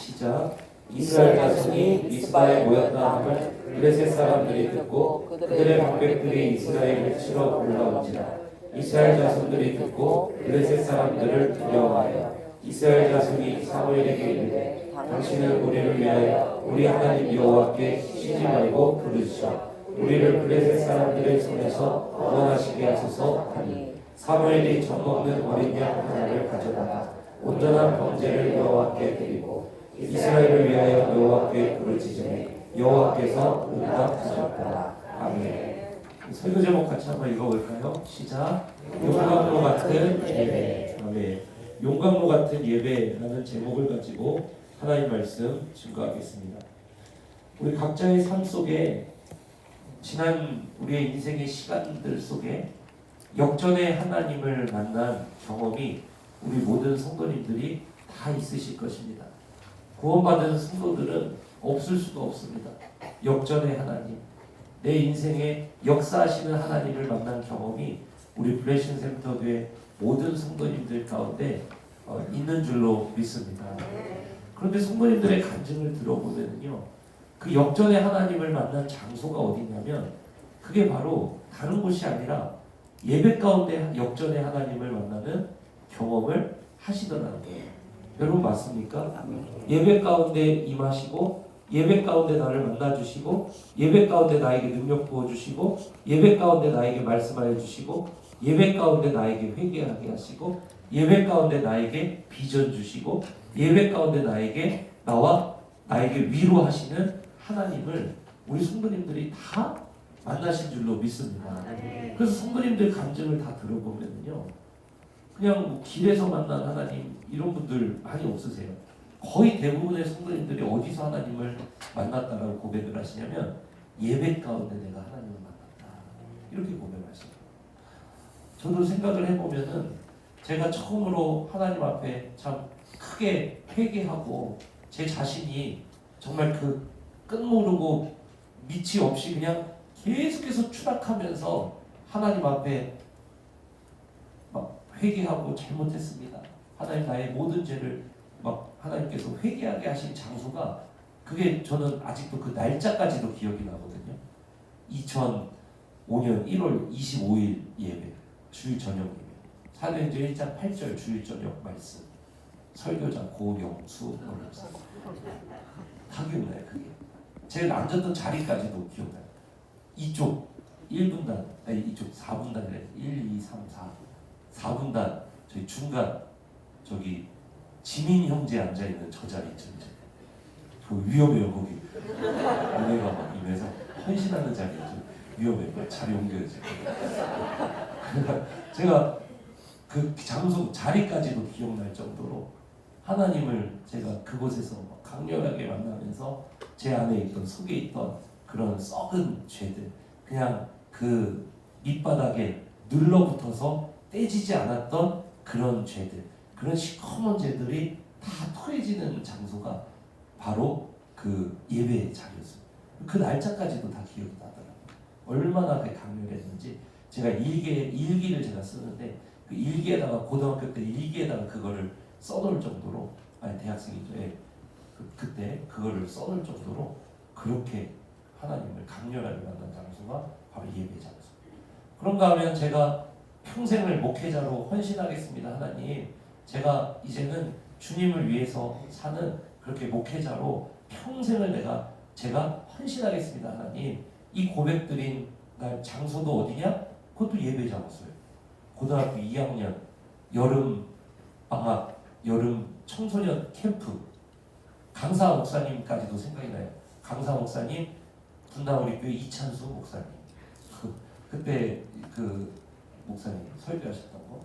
시작. 이스라엘 자손이 미스바에 모였다 함을 블레셋 사람들이 듣고 그들의 방백들이 이스라엘을 치러 올라온지라. 이스라엘 자손들이 듣고 블레셋 사람들을 두려워하여 이스라엘 자손이 사무엘에게 이르되 당신은 우리를 위하여 우리 하나님 여호와께 쉬지 말고 부르시오. 우리를 블레셋 사람들의 손에서 구원하시게 하소서 하니 사무엘이 젖먹는 어린 양 하나를 가져다가 온전한 번제를 여호와께 드리고 이스라엘을 위하여 여호와께 부르짖으니 여호와께서 응답하셨더라. 아멘. 설교 제목 같이 한번 읽어볼까요? 시작. 용광로 같은 예배. 아멘. 용광로 같은 예배라는 제목을 가지고 하나님 말씀 증거하겠습니다. 우리 각자의 삶 속에 지난 우리의 인생의 시간들 속에 역전의 하나님을 만난 경험이 우리 모든 성도님들이 다 있으실 것입니다. 구원받은 성도들은 없을 수가 없습니다. 역전의 하나님, 내 인생에 역사하시는 하나님을 만난 경험이 우리 블레싱 센터교회 모든 성도님들 가운데 있는 줄로 믿습니다. 그런데 성도님들의 간증을 들어보면요, 그 역전의 하나님을 만난 장소가 어디냐면 그게 바로 다른 곳이 아니라 예배 가운데 역전의 하나님을 만나는 경험을 하시더라는 거예요. 여러분 맞습니까? 예배 가운데 임하시고 예배 가운데 나를 만나주시고 예배 가운데 나에게 능력 부어주시고 예배 가운데 나에게 말씀하여 주시고 예배 가운데 나에게 회개하게 하시고 예배 가운데 나에게 비전 주시고 예배 가운데 나에게 위로하시는 하나님을 우리 성도님들이 다 만나신 줄로 믿습니다. 그래서 성도님들 간증을 다 들어보면요, 그냥 뭐 길에서 만난 하나님 이런 분들 많이 없으세요. 거의 대부분의 성도님들이 어디서 하나님을 만났다라고 고백을 하시냐면 예배 가운데 내가 하나님을 만났다 이렇게 고백하시죠. 저도 생각을 해보면은 제가 처음으로 하나님 앞에 참 크게 회개하고 제 자신이 정말 그 끝모르고 밑이 없이 그냥 계속해서 추락하면서 하나님 앞에 막 회개하고 잘못했습니다. 하나님 나의 모든 죄를 막 하나님께서 회개하게 하신 장소가 그게 저는 아직도 그 날짜까지도 기억이 나거든요. 2005년 1월 25일 예배, 주일 저녁 예배. 사도행전 1장 8절 주일 저녁 말씀. 설교자 고영수 목사. 다 기억나요, 그게. 제가 앉았던 자리까지도 기억나요. 이쪽 1분단, 아니 이쪽 4분단이래. 1, 2, 3, 4. 4분단, 저희 중간, 저기 지민 형제 앉아있는 저 자리 있죠. 그 위험해요, 거기. 은혜가 막 임해서 헌신하는 자리죠. 위험해요. 자리 옮겨야지. 제가 그 장소, 자리까지도 기억날 정도로 하나님을 제가 그곳에서 강렬하게 만나면서 제 안에 있던, 속에 있던 그런 썩은 죄들, 그냥 그 밑바닥에 눌러붙어서 떼지지 않았던 그런 죄들, 그런 시커먼 죄들이 다 토해지는 장소가 바로 그 예배의 자리였어요. 그 날짜까지도 다 기억이 나더라고요. 얼마나 강렬했는지. 제가 일기를 제가 쓰는데 그 일기에다가 고등학교 때 일기에다가 그거를 써놓을 정도로, 아니 대학생이죠. 예. 그때 그거를 써놓을 정도로 그렇게 하나님을 강렬하게 만난 장소가 바로 예배 장소. 그런가 하면 제가 평생을 목회자로 헌신하겠습니다. 하나님, 제가 이제는 주님을 위해서 사는 그렇게 목회자로 평생을 제가 헌신하겠습니다. 하나님, 이 고백드린 날 장소도 어디냐? 그것도 예배 장소예요. 고등학교 2학년 여름 방학, 여름 청소년 캠프. 강사 목사님까지도 생각이 나요. 강사 목사님, 분당우리교회 이찬수 목사님. 그때 그 목사님 설교하셨던 거.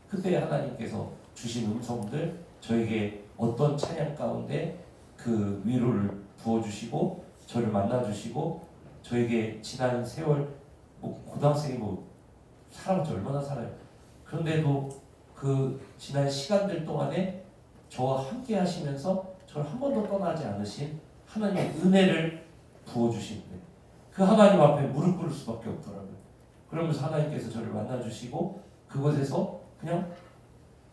그때 하나님께서 주신 음성들, 저에게 어떤 찬양 가운데 그 위로를 부어주시고 저를 만나주시고 저에게 지난 세월, 고등학생이 살아봤자 얼마나 살아요. 그런데도 그 지난 시간들 동안에 저와 함께 하시면서 저를 한 번도 떠나지 않으신 하나님의 은혜를 부어주시는데 그 하나님 앞에 무릎 꿇을 수밖에 없더라고요. 그러면서 하나님께서 저를 만나주시고 그곳에서 그냥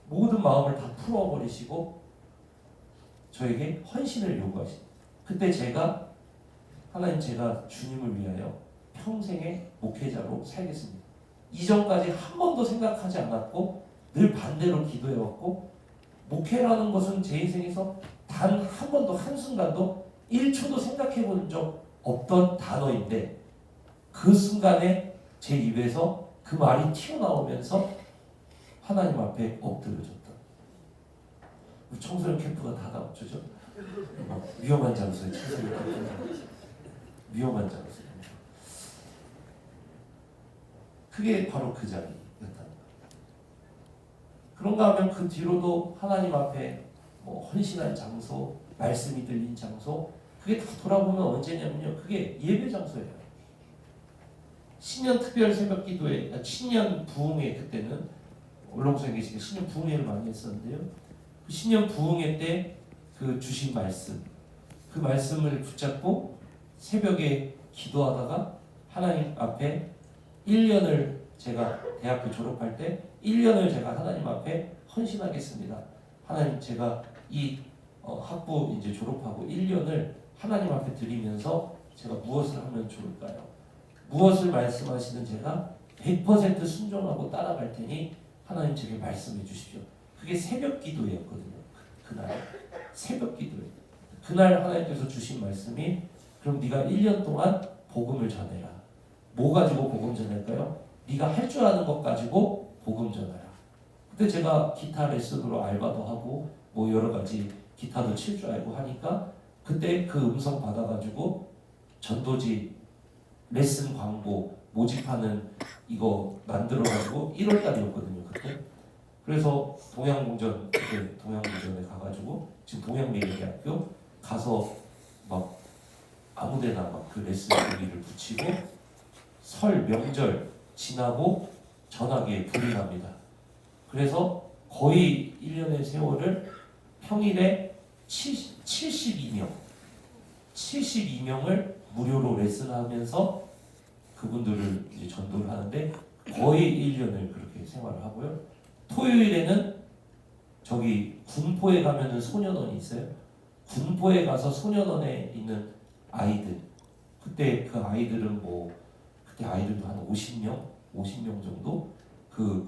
모든 마음을 다 풀어버리시고 저에게 헌신을 요구하십니다. 그때 제가 하나님, 제가 주님을 위하여 평생의 목회자로 살겠습니다. 이전까지 한 번도 생각하지 않았고 늘 반대로 기도해왔고, 목회라는 것은 제 인생에서 단 한 번도, 한순간도 1초도 생각해 본 적 없던 단어인데, 그 순간에 제 입에서 그 말이 튀어나오면서 하나님 앞에 엎드려졌다. 청소년 캠프가 다 나왔죠. 위험한 장소에 청소년 캠프가, 위험한 장소에. 그게 바로 그 자리였다는 거예요. 그런가 하면 그 뒤로도 하나님 앞에 헌신한 장소, 말씀이 들린 장소, 그게 다 돌아보면 언제냐면요, 그게 예배 장소예요. 신년 특별 새벽 기도회, 신년 부흥회, 그때는 울릉도에 계시게 신년 부흥회를 많이 했었는데요. 그 신년 부흥회 때 그 주신 말씀, 그 말씀을 붙잡고 새벽에 기도하다가 하나님 앞에 1년을, 제가 대학교 졸업할 때 1년을 제가 하나님 앞에 헌신하겠습니다. 하나님, 제가 이 학부 이제 졸업하고 1년을 하나님 앞에 드리면서 제가 무엇을 하면 좋을까요? 무엇을 말씀하시는 제가 100% 순종하고 따라갈 테니 하나님 제게 말씀해 주십시오. 그게 새벽 기도였거든요. 그날 새벽 기도예요. 그날 하나님께서 주신 말씀이, 그럼 네가 1년 동안 복음을 전해라. 뭐 가지고 복음 전할까요? 네가 할 줄 아는 것 가지고 복음 전하라. 그때 제가 기타 레슨으로 알바도 하고 여러 가지 기타도 칠 줄 알고 하니까, 그때 그 음성 받아가지고 전도지 레슨 광고 모집하는 이거 만들어가지고 1월달이었거든요 그때. 그래서 동양공전, 그때 동양공전에 가가지고 지금 동양미래대학교 가서 막 아무데나 막 그 레슨 여기를 붙이고, 설 명절 지나고 전화기에 불이 납니다. 그래서 거의 1년의 세월을 평일에 72명을 무료로 레슨하면서 그분들을 이제 전도를 하는데, 거의 1년을 그렇게 생활을 하고요. 토요일에는 저기 군포에 가면은 소년원이 있어요. 군포에 가서 소년원에 있는 아이들, 그때 그 아이들은 그때 아이들도 한 50명 정도, 그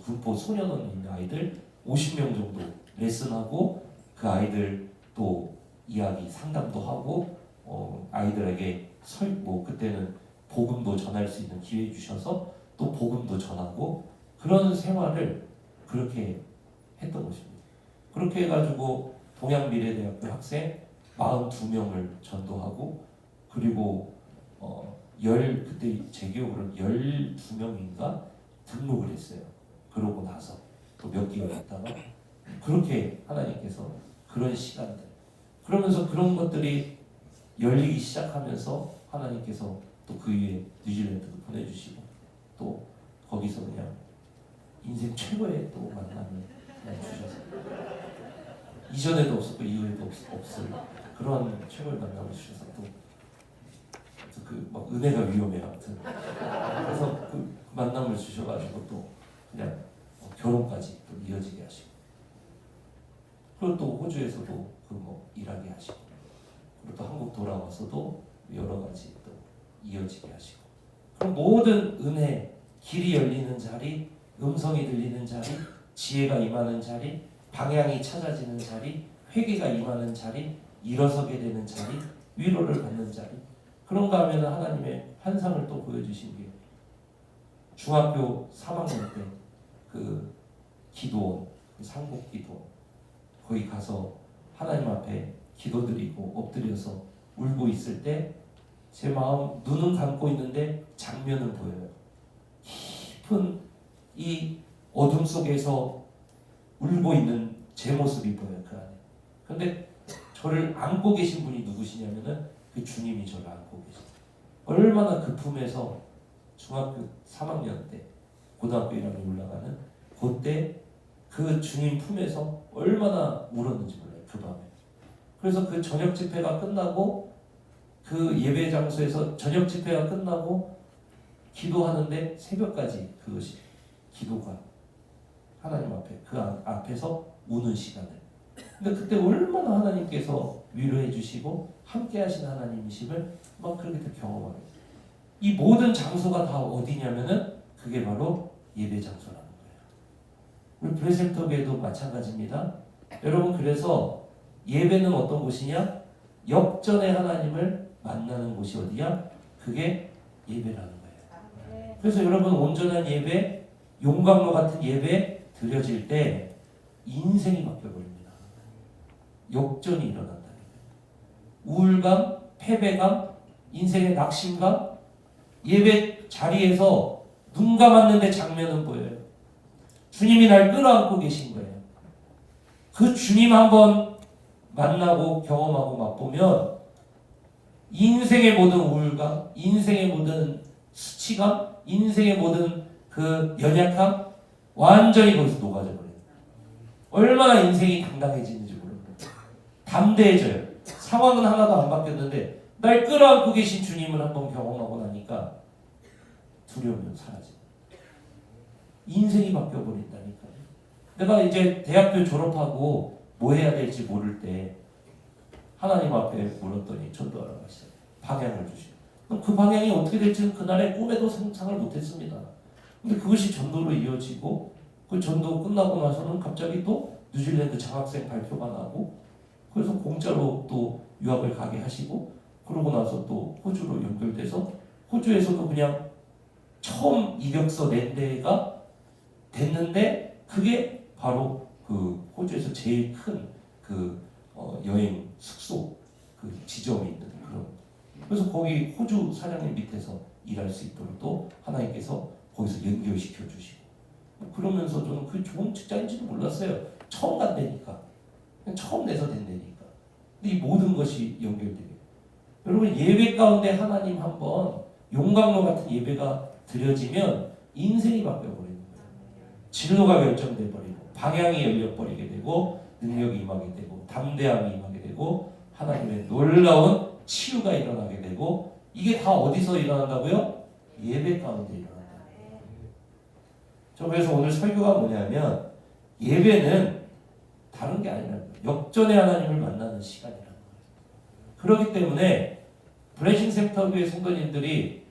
군포 소년원에 있는 아이들 50명 정도 레슨하고, 그 아이들 또 이야기 상담도 하고, 아이들에게 그때는 복음도 전할 수 있는 기회 주셔서 또 복음도 전하고, 그런 생활을 그렇게 했던 것입니다. 그렇게 해가지고 동양미래대학교 학생 42명을 전도하고, 그리고 그때 제 기억으로는 12명인가 등록을 했어요. 그러고 나서 또 몇 개월 있다가, 그렇게 하나님께서 그런 시간들, 그러면서 그런 것들이 열리기 시작하면서 하나님께서 또 그 위에 뉴질랜드도 보내주시고, 또 거기서 그냥 인생 최고의 또 만남을 주셔서, 이전에도 없었고 이후에도 없을 그런 최고의 만남을 주셔서, 또 막 은혜가 위험해요. 아무튼 그래서 그 만남을 주셔가지고 또 그냥 결혼까지 또 이어지게 하시고, 그리고 또 호주에서도 일하게 하시고, 그리고 또 한국 돌아와서도 여러 가지 또 이어지게 하시고, 그럼 모든 은혜, 길이 열리는 자리, 음성이 들리는 자리, 지혜가 임하는 자리, 방향이 찾아지는 자리, 회개가 임하는 자리, 일어서게 되는 자리, 위로를 받는 자리. 그런가 하면 하나님의 환상을 또 보여주신 게, 중학교 3학년 때 그 기도원, 상복 기도원, 거기 가서 하나님 앞에 기도드리고 엎드려서 울고 있을 때, 제 마음, 눈은 감고 있는데 장면은 보여요. 깊은 이 어둠 속에서 울고 있는 제 모습이 보여요, 그 안에. 그런데 저를 안고 계신 분이 누구시냐면은 그 주님이 저를 안고 계세요. 얼마나 그 품에서, 중학교 3학년 때 고등학교 1학년 올라가는 그때 그 주님 품에서 얼마나 울었는지 몰라요, 그 밤에. 그래서 그 저녁 집회가 끝나고, 그 예배 장소에서 저녁 집회가 끝나고 기도하는데 새벽까지 그것이 기도가, 하나님 앞에 그 앞에서 우는 시간을 근데 그때 얼마나 하나님께서 위로해 주시고 함께 하신 하나님이심을 막 그렇게 경험하게 돼요. 이 모든 장소가 다 어디냐면은 그게 바로 예배 장소라는 거예요. 우리 브레센터교회도 마찬가지입니다. 여러분, 그래서 예배는 어떤 곳이냐? 역전의 하나님을 만나는 곳이 어디야? 그게 예배라는 거예요. 그래서 여러분, 온전한 예배, 용광로 같은 예배 드려질 때 인생이 바뀌어버립니다. 역전이 일어난다는 거예요. 우울감, 패배감, 인생의 낙심감, 예배 자리에서 눈 감았는데 장면은 보여요. 주님이 날 끌어안고 계신 거예요. 그 주님 한번 만나고 경험하고 맛보면 인생의 모든 우울감, 인생의 모든 수치감, 인생의 모든 그 연약함 완전히 거기서 녹아져 버려요. 얼마나 인생이 당당해지는지 모릅니다. 담대해져요. 상황은 하나도 안 바뀌었는데 날 끌어안고 계신 주님을 한번 경험하고 나니까 두려움은 사라져요. 인생이 바뀌어버린다니까요. 내가 이제 대학교 졸업하고 뭐 해야 될지 모를 때 하나님 앞에 물었더니 전도하라고 하시죠. 방향을 주시고. 그럼 그 방향이 어떻게 될지는 그날의 꿈에도 상상을 못했습니다. 근데 그것이 전도로 이어지고 그 전도 끝나고 나서는 갑자기 또 뉴질랜드 장학생 발표가 나고 그래서 공짜로 또 유학을 가게 하시고 그러고 나서 또 호주로 연결돼서 호주에서도 그냥 처음 이력서 낸 데가 됐는데 그게 바로 그 호주에서 제일 큰 그 여행 숙소 그 지점이 있는 그런 그래서 거기 호주 사장님 밑에서 일할 수 있도록 또 하나님께서 거기서 연결시켜 주시고 그러면서 저는 그 좋은 직장인지도 몰랐어요. 처음 간다니까 그냥 처음 내서 된다니까. 근데 이 모든 것이 연결돼요. 여러분 예배 가운데 하나님 한번 용광로 같은 예배가 드려지면 인생이 바뀌어버리는 거예요. 진로가 결정돼 버리고 방향이 열려버리게 되고 능력이 임하게 되고 담대함이 임하게 되고 하나님의 놀라운 치유가 일어나게 되고 이게 다 어디서 일어난다고요? 예배 가운데 일어난다. 저 그래서 오늘 설교가 뭐냐면 예배는 다른 게 아니라 역전의 하나님을 만나는 시간이라는 거예요. 그렇기 때문에 브레싱 센터교회 성도님들이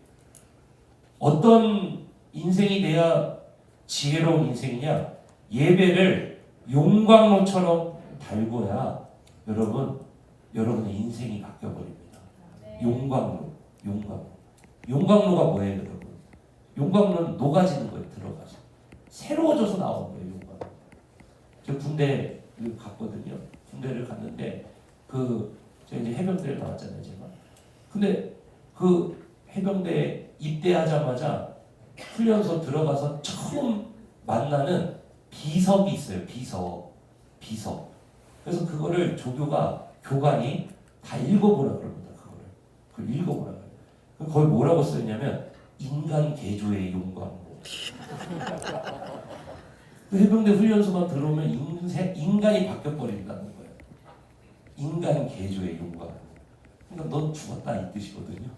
어떤 인생이 돼야 지혜로운 인생이냐? 예배를 용광로처럼 달고야 여러분의 인생이 바뀌어버립니다. 용광로가 뭐예요, 여러분? 용광로는 녹아지는 거예요, 들어가서. 새로워져서 나오는 거예요, 용광로. 저 군대를 갔거든요. 군대를 갔는데 제가 이제 해병대를 나왔잖아요, 제가. 근데 그 해병대 입대하자마자 훈련소 들어가서 처음 만나는 비석이 있어요. 비석. 그래서 그거를 교관이 다 읽어보라 그럽니다. 그걸 읽어보라 그래요. 거기 뭐라고 써있냐면 인간 개조의 용광로. 그 해병대 훈련소만 들어오면 인간이 바뀌어버린다는 거예요. 인간 개조의 용광로. 그러니까 넌 죽었다 이 뜻이거든요.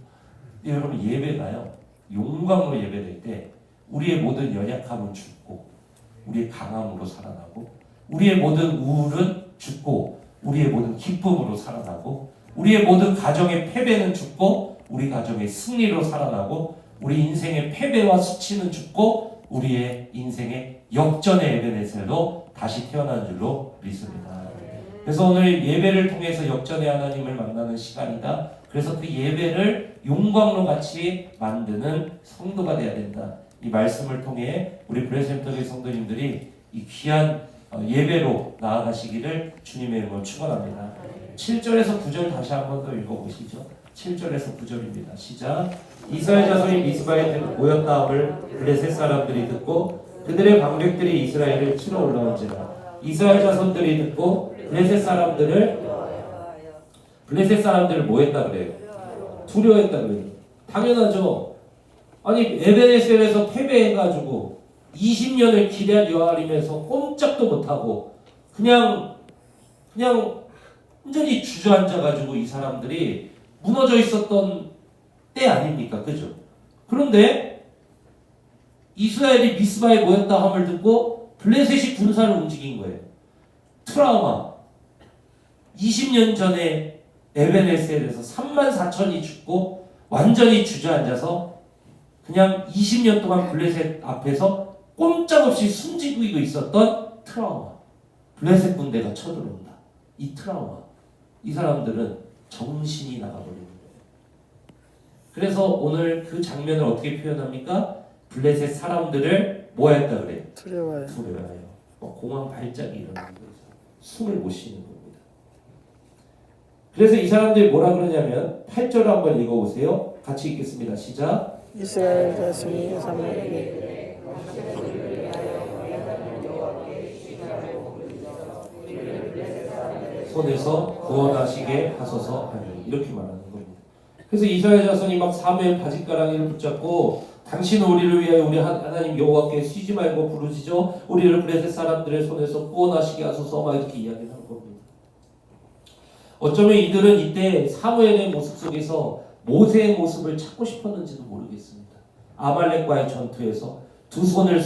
근데 여러분 예배가요. 용광로 예배될 때 우리의 모든 연약함은 죽고 우리의 강함으로 살아나고 우리의 모든 우울은 죽고 우리의 모든 기쁨으로 살아나고 우리의 모든 가정의 패배는 죽고 우리 가정의 승리로 살아나고 우리 인생의 패배와 수치는 죽고 우리의 인생의 역전의 에베네셀로 다시 태어난 줄로 믿습니다. 그래서 오늘 예배를 통해서 역전의 하나님을 만나는 시간이다. 그래서 그 예배를 용광로 같이 만드는 성도가 되어야 된다. 이 말씀을 통해 우리 브레센터교회 성도님들이 이 귀한 예배로 나아가시기를 주님의 이름으로 축원합니다. 7절에서 9절 다시 한 번 더 읽어보시죠. 7절에서 9절입니다. 시작. 이스라엘 자손이 미스바에 모였다함을 블레셋 사람들이 듣고 그들의 방백들이 이스라엘을 치러 올라온지라. 이스라엘 자손들이 듣고 블레셋 사람들을 뭐 했다 그래요? 두려워했다 그래요. 당연하죠. 아니 에베네셀에서 패배해가지고 20년을 기대한 여호와림에서 꼼짝도 못하고 그냥 완전히 주저앉아가지고 이 사람들이 무너져 있었던 때 아닙니까? 그죠? 그런데 이스라엘이 미스바에 모였다 함을 듣고 블레셋이 군사를 움직인 거예요. 트라우마. 20년 전에 에베네셀에서 34,000이 죽고 완전히 주저앉아서 그냥 20년 동안 블레셋 앞에서 꼼짝없이 숨지고 있었던 트라우마. 블레셋 군대가 쳐들어온다. 이 트라우마. 이 사람들은 정신이 나가버리는 거예요. 그래서 오늘 그 장면을 어떻게 표현합니까? 블레셋 사람들을 뭐 했다 그래요? 두려워요. 두려워요. 공황 발작이 일어나는 거죠. 숨을 못 쉬는 겁니다. 그래서 이 사람들이 뭐라 그러냐면 8절 한번 읽어보세요. 같이 읽겠습니다. 시작. 이스라엘 자손이 사무엘에게 손에서 구원하시게 하소서 하니 이렇게 말하는 겁니다. 그래서 이스라엘 자손이 막 사무엘 바짓가랑이를 붙잡고 당신은 우리를 위하여 우리 하나님 여호와께 쉬지 말고 부르짖어 우리를 블레셋 사람들의 손에서 구원하시게 하소서 막 이렇게 이야기를 하는 겁니다. 어쩌면 이들은 이때 사무엘의 모습 속에서 모세의 모습을 찾고 싶었는지도 모르겠습니다. 아말렉과의 전투에서 두 손을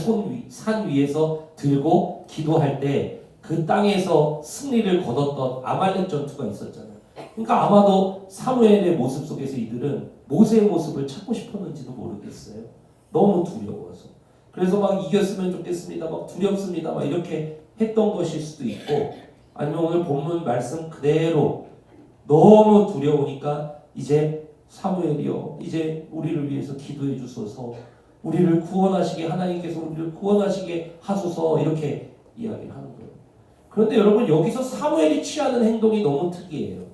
산 위에서 들고 기도할 때 그 땅에서 승리를 거뒀던 아말렉 전투가 있었잖아요. 그러니까 아마도 사무엘의 모습 속에서 이들은 모세의 모습을 찾고 싶었는지도 모르겠어요. 너무 두려워서. 그래서 막 이겼으면 좋겠습니다. 막 두렵습니다. 막 이렇게 했던 것일 수도 있고, 아니면 오늘 본문 말씀 그대로 너무 두려우니까 이제 사무엘이요, 이제 우리를 위해서 기도해 주소서, 우리를 구원하시게, 하나님께서 우리를 구원하시게 하소서, 이렇게 이야기를 하는 거예요. 그런데 여러분, 여기서 사무엘이 취하는 행동이 너무 특이해요.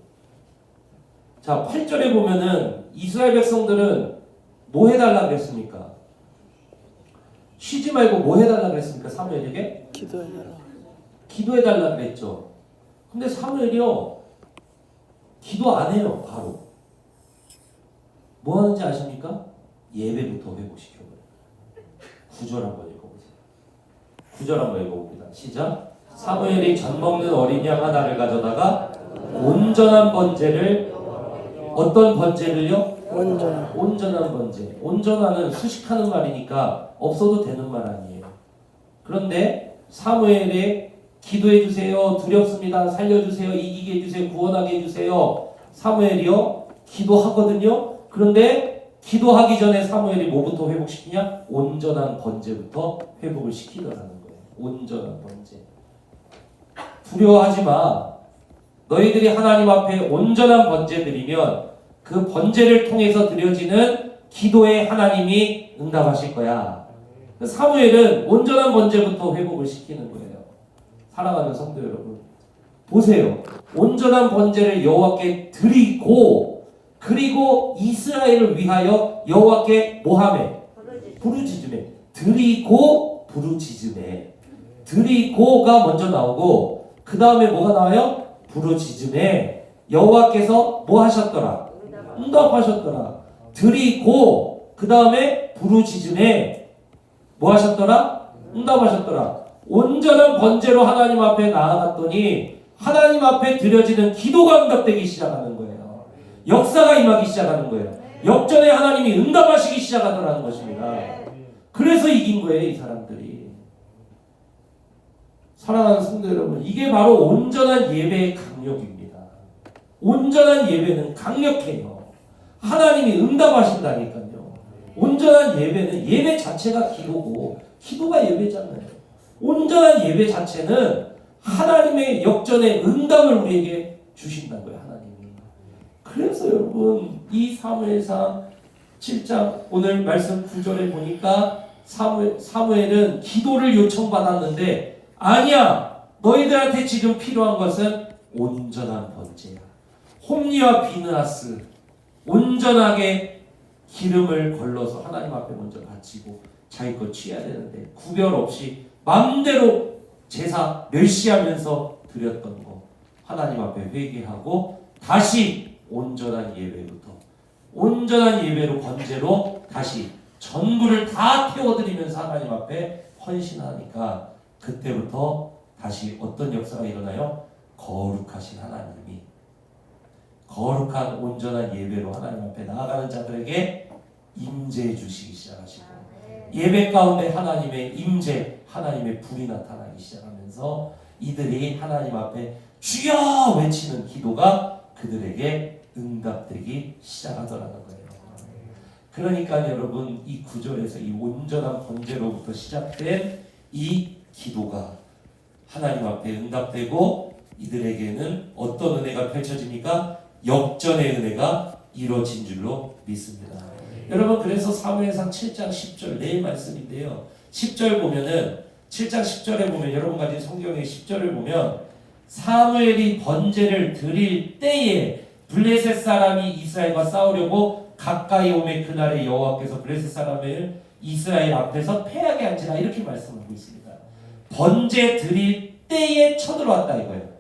자, 8절에 보면은 이스라엘 백성들은 뭐 해달라 그랬습니까? 쉬지 말고 뭐 해달라 그랬습니까? 사무엘에게? 기도해달라. 기도해달라 그랬죠. 근데 사무엘이요, 기도 안 해요. 바로 뭐 하는지 아십니까? 예배부터 회복시켜버려요. 9절 한번 읽어보세요. 9절 한번 읽어봅니다. 시작. 사무엘이 젖 먹는 어린 양 하나를 가져다가 온전한 번제를, 어떤 번제를요? 온전한 번제. 온전한은 수식하는 말이니까 없어도 되는 말 아니에요. 그런데 사무엘의 기도해 주세요, 두렵습니다, 살려주세요, 이기게 해주세요, 구원하게 해주세요. 사무엘이요, 기도하거든요. 그런데 기도하기 전에 사무엘이 뭐부터 회복시키냐? 온전한 번제부터 회복을 시키더라는 거예요. 온전한 번제. 두려워하지 마. 너희들이 하나님 앞에 온전한 번제 드리면 그 번제를 통해서 드려지는 기도에 하나님이 응답하실 거야. 사무엘은 온전한 번제부터 회복을 시키는 거예요. 사랑하는 성도 여러분, 보세요. 온전한 번제를 여호와께 드리고, 그리고 이스라엘을 위하여 여호와께 뭐하매? 부르짖으매. 드리고 부르짖으매. 드리고가 먼저 나오고 그 다음에 뭐가 나와요? 부르짖으매. 여호와께서 뭐 하셨더라? 응답하셨더라. 드리고 그 다음에 부르짖으매 뭐 하셨더라? 응답하셨더라. 온전한 번제로 하나님 앞에 나아갔더니 하나님 앞에 드려지는 기도가 응답되기 시작하는 거예요. 역사가 임하기 시작하는 거예요. 역전에 하나님이 응답하시기 시작하더라는 것입니다. 그래서 이긴 거예요, 이 사람들이. 사랑하는 성도 여러분, 이게 바로 온전한 예배의 강력입니다. 온전한 예배는 강력해요. 하나님이 응답하신다니까요. 온전한 예배는 예배 자체가 기도고, 기도가 예배잖아요. 온전한 예배 자체는 하나님의 역전의 응답을 우리에게 주신다고요, 하나님이. 그래서 여러분, 이 사무엘상 7장 오늘 말씀 9절에 보니까 사무엘은 기도를 요청받았는데, 아니야, 너희들한테 지금 필요한 것은 온전한 번제야. 홈리와 비느하스 온전하게 기름을 걸러서 하나님 앞에 먼저 바치고 자기 것 취해야 되는데 구별 없이 마음대로 제사 멸시하면서 드렸던 거 하나님 앞에 회개하고 다시 온전한 예배부터, 온전한 예배로 번제로 다시 전부를 다 태워드리면서 하나님 앞에 헌신하니까 그때부터 다시 어떤 역사가 일어나요? 거룩하신 하나님이 거룩한 온전한 예배로 하나님 앞에 나아가는 자들에게 임재해 주시기 시작하시고, 예배 가운데 하나님의 임재, 하나님의 불이 나타나기 시작하면서 이들이 하나님 앞에 주여 외치는 기도가 그들에게 응답되기 시작하더라는 거예요. 그러니까 여러분 이 구절에서 이 온전한 번제로부터 시작된 이 기도가 하나님 앞에 응답되고 이들에게는 어떤 은혜가 펼쳐집니까? 역전의 은혜가 이루어진 줄로 믿습니다. 여러분 그래서 사무엘상 7장 10절 내일 말씀인데요. 10절 보면은 7장 10절에 보면 여러분 가진 성경의 10절을 보면 사무엘이 번제를 드릴 때에 블레셋 사람이 이스라엘과 싸우려고 가까이 오매 그날에 여호와께서 블레셋 사람을 이스라엘 앞에서 패하게 한지라 이렇게 말씀하고 있습니다. 번제 드릴 때에 쳐들어왔다 이거예요.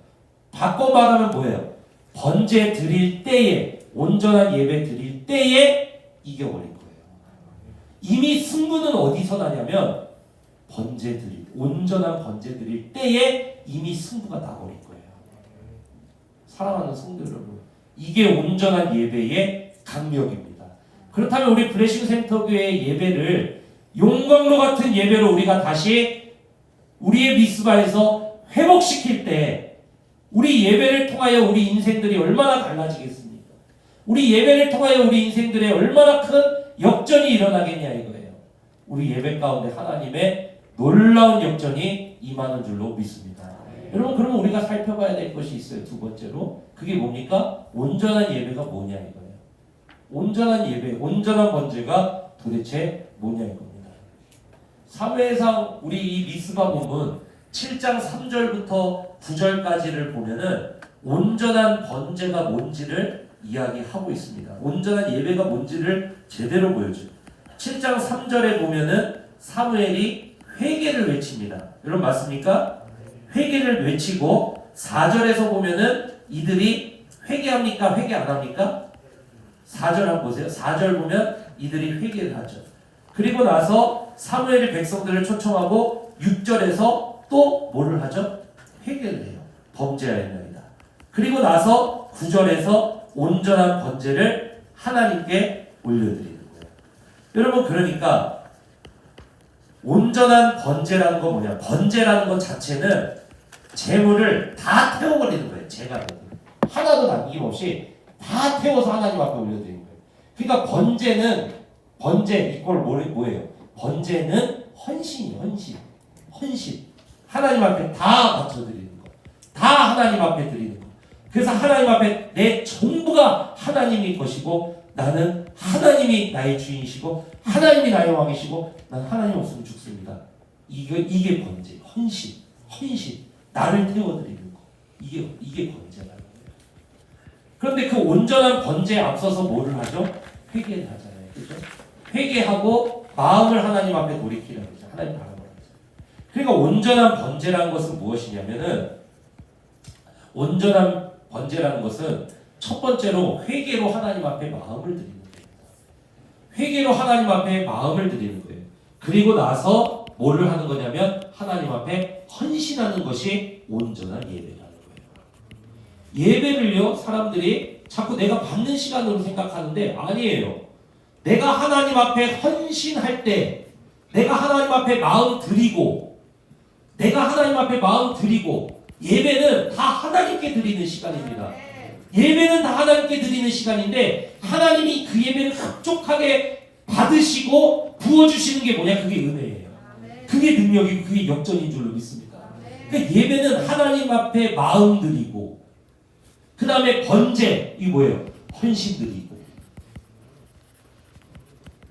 바꿔 말하면 뭐예요? 번제 드릴 때에 온전한 예배 드릴 때에 이겨버린 거예요. 이미 승부는 어디서 나냐면 번제 드릴 온전한 번제 드릴 때에 이미 승부가 나버린 거예요. 사랑하는 성도 여러분, 이게 온전한 예배의 강력입니다. 그렇다면 우리 블레싱 센터 교회의 예배를 용광로 같은 예배로 우리가 다시 우리의 미스바에서 회복시킬 때 우리 예배를 통하여 우리 인생들이 얼마나 달라지겠습니까? 우리 예배를 통하여 우리 인생들에 얼마나 큰 역전이 일어나겠냐 이거예요. 우리 예배 가운데 하나님의 놀라운 역전이 임하는 줄로 믿습니다. 여러분 그러면 우리가 살펴봐야 될 것이 있어요. 두 번째로 그게 뭡니까? 온전한 예배가 뭐냐 이거예요. 온전한 예배, 온전한 번제가 도대체 뭐냐 이겁니다. 사무엘상 우리 이 미스바 본문 7장 3절부터 9절까지를 보면은 온전한 번제가 뭔지를 이야기하고 있습니다. 온전한 예배가 뭔지를 제대로 보여줘요. 7장 3절에 보면은 사무엘이 회개를 외칩니다. 여러분 맞습니까? 회개를 외치고 4절에서 보면은 이들이 회개합니까? 회개 안 합니까? 4절 한번 보세요. 4절 보면 이들이 회개를 하죠. 그리고 나서 사무엘이 백성들을 초청하고 6절에서 또 뭐를 하죠? 회개를 해요. 범죄하였나이다. 그리고 나서 9절에서 온전한 번제를 하나님께 올려드리는 거예요. 여러분 그러니까 온전한 번제라는 건 뭐냐? 번제라는 것 자체는 재물을 다 태워버리는 거예요. 제가 하나도 남김없이 다 태워서 하나님 앞에 올려드리는 거예요. 그러니까 번제 이걸 뭐예요? 번제는 헌신이에요. 헌신. 하나님 앞에 다 바쳐드리는 거. 다 하나님 앞에 드리는 거. 그래서 하나님 앞에 내 전부가 하나님이 것이고 나는 하나님이 나의 주인이시고 하나님이 나의 왕이시고 난 하나님 없으면 죽습니다. 이게 번제, 헌신. 나를 태워드리는 거. 이게 번제라는 거예요. 그런데 그 온전한 번제에 앞서서 뭐를 하죠? 회개를 하잖아요. 그죠? 회개하고 마음을 하나님 앞에 돌이키라고 하죠. 하나님 바라보라고 하죠. 그러니까 온전한 번제라는 것은 무엇이냐면은 온전한 번제라는 것은 첫 번째로 회개로 하나님 앞에 마음을 드리는 겁니다. 회개로 하나님 앞에 마음을 드리는 거예요. 그리고 나서 뭐를 하는 거냐면 하나님 앞에 헌신하는 것이 온전한 예배라는 거예요. 예배를요 사람들이 자꾸 내가 받는 시간으로 생각하는데 아니에요. 내가 하나님 앞에 헌신할 때 내가 하나님 앞에 마음 드리고 예배는 다 하나님께 드리는 시간입니다. 예배는 다 하나님께 드리는 시간인데 하나님이 그 예배를 흡족하게 받으시고 부어주시는 게 뭐냐? 그게 은혜예요. 그게 능력이고 그게 역전인 줄로 믿습니다. 그러니까 예배는 하나님 앞에 마음 드리고 그 다음에 번제 이 뭐예요? 헌신 드리고.